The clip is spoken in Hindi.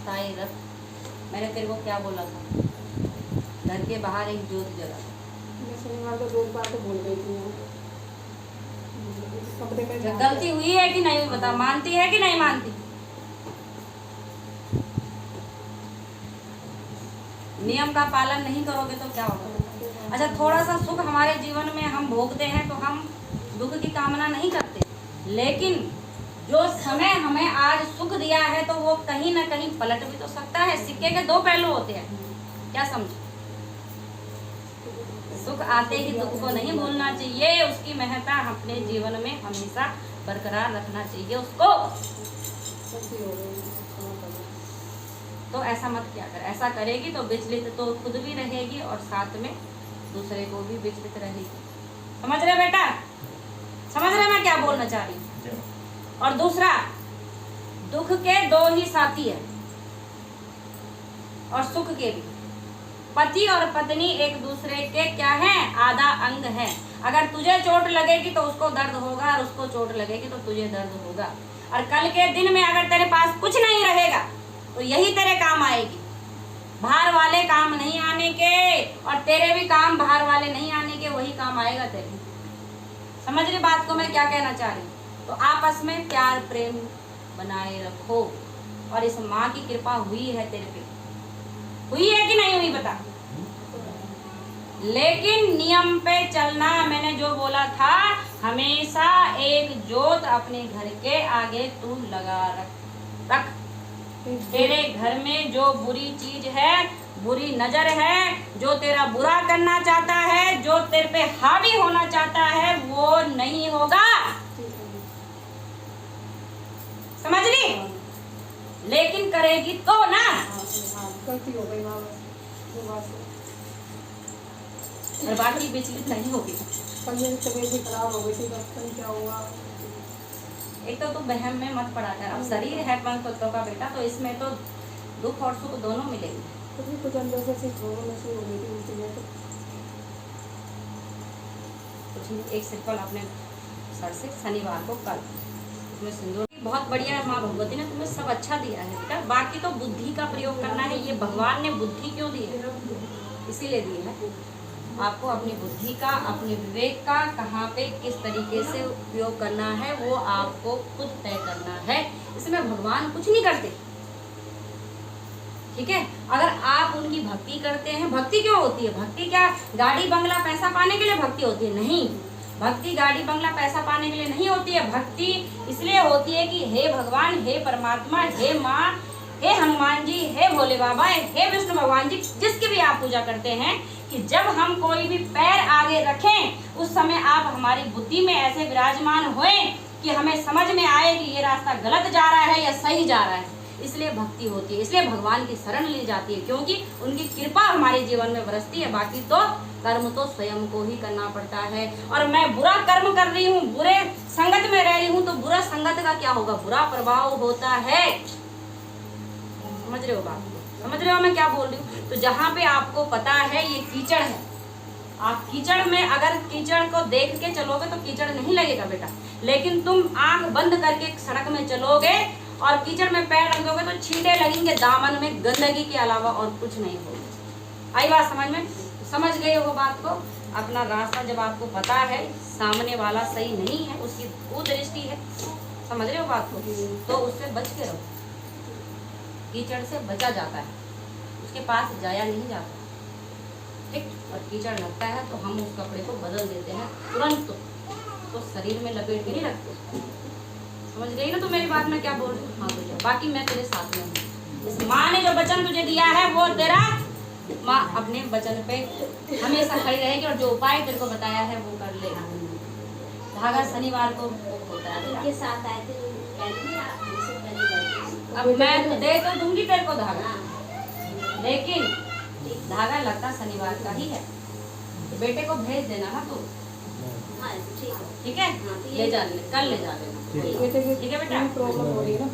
स्थायी रख। मैंने तेरे को क्या बोला था? घर के बाहर एक ज्योत जला। मैं शनिवार को 2 बार तो बोल गई थी। कपड़े पे गलती हुई है कि नहीं हुई बता, मानती है कि नहीं मानती? नियम का पालन नहीं करोगे तो क्या होगा? अच्छा, थोड़ा सा सुख हमारे जीवन में हम भोगते हैं तो हम दुख की कामना नहीं करते, लेकिन जो समय हमें आज सुख दिया है तो वो कहीं ना कहीं पलट भी तो सकता है। सिक्के के 2 पहलू होते हैं, क्या समझे? सुख आते ही दुख को नहीं भूलना चाहिए, उसकी महत्ता अपने जीवन में हमेशा बरकरार रखना चाहिए उसको। तो ऐसा मत क्या कर, ऐसा करेगी तो विचलित तो खुद भी रहेगी और साथ में दूसरे को भी विचलित रहेगी। समझ रहे बेटा? समझ रहे मैं क्या बोलना चाह रही हूँ? और दूसरा, दुख के 2 ही साथी है और सुख के भी। पति और पत्नी एक दूसरे के क्या है? आधा अंग है। अगर तुझे चोट लगेगी तो उसको दर्द होगा और उसको चोट लगेगी तो तुझे दर्द होगा। और कल के दिन में अगर तेरे पास कुछ नहीं रहेगा तो यही तेरे काम आएगी। बाहर वाले काम नहीं आने के और तेरे भी काम बाहर वाले नहीं आने के, वही काम आएगा तेरे। समझ रही बात को मैं क्या कहना चाह रही हूँ? तो आपस में प्यार प्रेम बनाए रखो। और इस माँ की कृपा हुई है तेरे पे, हुई है कि नहीं हुई बता? लेकिन नियम पे चलना, मैंने जो बोला था, हमेशा एक जोत अपने घर के आगे तू लगा रख। तेरे घर में जो बुरी चीज है, बुरी नजर है, जो तेरा बुरा करना चाहता है, जो तेरे पे हावी होना चाहता है, वो नहीं होगा। समझ ली? लेकिन करेगी तो ना। गलती हो गई और बाकी विचलित नहीं होगी। कल मेरी तबीयत भी खराब हो गई थी, बस क्या हुआ। एक तो तू बहम में मत पड़ा कर। अब शरीर है 5 तत्वों का बेटा, तो इसमें तो दुख और सुख दोनों मिलेंगे। कुछ अंदर से प्रॉब्लम ऐसी हो गई थी उस दिन। कुछ एक सिंपल अपने सर से शनिवार को कल उसमें सिंदूर। बहुत बढ़िया माँ भगवती ने तुम्हें सब अच्छा दिया है बेटा, बाकी तो बुद्धि का प्रयोग करना है। ये भगवान ने बुद्धि क्यों दी है? इसीलिए दी है आपको अपनी बुद्धि का, अपने विवेक का, कहाँ पे किस तरीके से उपयोग करना है वो आपको खुद तय करना है। इसमें भगवान कुछ नहीं करते, ठीक है? अगर आप उनकी भक्ति करते हैं, भक्ति क्यों होती है? भक्ति क्या गाड़ी बंगला पैसा पाने के लिए भक्ति होती है? नहीं, भक्ति गाड़ी बंगला पैसा पाने के लिए नहीं होती है। भक्ति इसलिए होती है कि हे भगवान, हे परमात्मा, हे माँ, हे हनुमान जी, हे भोले बाबा, हे विष्णु भगवान जी, जिसकी भी आप पूजा करते हैं, कि जब हम कोई भी पैर आगे रखें उस समय आप हमारी बुद्धि में ऐसे विराजमान होए कि हमें समझ में आए कि ये रास्ता गलत जा रहा है या सही जा रहा है। इसलिए भक्ति होती है, इसलिए भगवान की शरण ली जाती है, क्योंकि उनकी कृपा हमारे जीवन में बरसती है। बाकी तो कर्म तो स्वयं को ही करना पड़ता है। और मैं बुरा कर्म कर रही हूँ, बुरे संगत में रह रही हूँ, तो बुरा संगत का क्या होगा? बुरा प्रभाव होता है। समझ रहे हो बात? समझ रहे हो मैं क्या बोल रही हूँ? तो जहाँ पे आपको पता है ये कीचड़ है, आप कीचड़ में अगर कीचड़ को देख के चलोगे तो कीचड़ नहीं लगेगा बेटा, लेकिन तुम आंख बंद करके सड़क में चलोगे और कीचड़ में पैर रख दोगे तो छींटे लगेंगे दामन में, गंदगी के अलावा और कुछ नहीं होगा। आई बात समझ में? समझ गए हो बात को? अपना रास्ता जब आपको पता है, सामने वाला सही नहीं है, उसकी कुदृष्टि है, समझ रहे हो बात को, तो उससे बच के रहो। कीचड़ से बचा जाता है, उसके पास जाया नहीं जाता, ठीक? और कीचड़ लगता है तो हम उस कपड़े को बदल देते हैं तुरंत, तो शरीर में लपेट के नहीं रखते। समझ गई ना? तो मेरी बात में क्या बोल रही हूँ? हाँ तो बाकी मैं तेरे साथ में हूँ। इस माँ ने जो वचन तुझे दिया है वो तेरा, माँ अपने वचन पे हमेशा खड़ी रहेगी और जो उपाय तेरे को बताया है वो कर लेना। धागा शनिवार को होता है उनके साथ आए थे, अब मैं तो दे तो दूंगी तेरे को धागा, लेकिन धागा लगता शनिवार का ही है। बेटे को भेज देना ना तू, ठीक है? ले जा, कल ले जा लेना, ठीक है बेटा? प्रॉब्लम हो रही है ना।